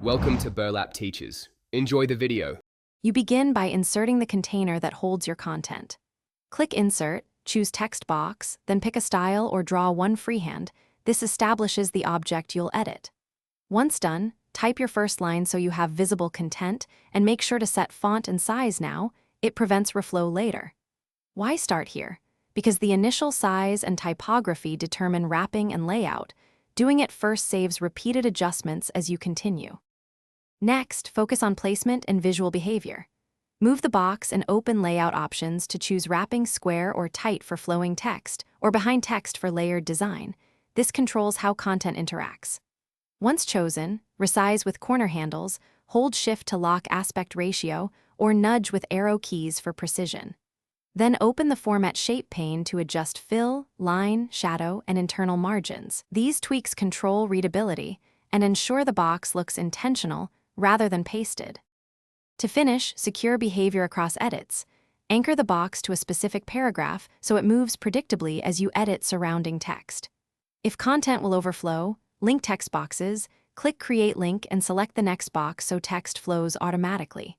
Welcome to Burlap Teachers. Enjoy the video. You begin by inserting the container that holds your content. Click Insert, choose Text Box, then pick a style or draw one freehand. This establishes the object you'll edit. Once done, type your first line so you have visible content and make sure to set font and size now. It prevents reflow later. Why start here? Because the initial size and typography determine wrapping and layout. Doing it first saves repeated adjustments as you continue. Next, focus on placement and visual behavior. Move the box and open layout options to choose wrapping square or tight for flowing text, or behind text for layered design. This controls how content interacts. Once chosen, resize with corner handles, hold Shift to lock aspect ratio, or nudge with arrow keys for precision. Then open the Format Shape pane to adjust fill, line, shadow, and internal margins. These tweaks control readability and ensure the box looks intentional rather than pasted. To finish, secure behavior across edits. Anchor the box to a specific paragraph so it moves predictably as you edit surrounding text. If content will overflow, link text boxes, click Create Link and select the next box so text flows automatically.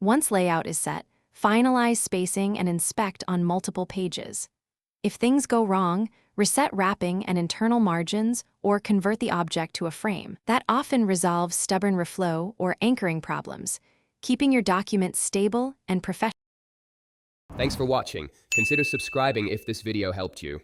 Once layout is set, finalize spacing and inspect on multiple pages. If things go wrong, reset wrapping and internal margins or convert the object to a frame. That often resolves stubborn reflow or anchoring problems, keeping your document stable and professional. Thanks for watching. Consider subscribing if this video helped you.